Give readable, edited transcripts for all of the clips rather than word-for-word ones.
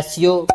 SEO،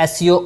SEO،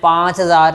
5,000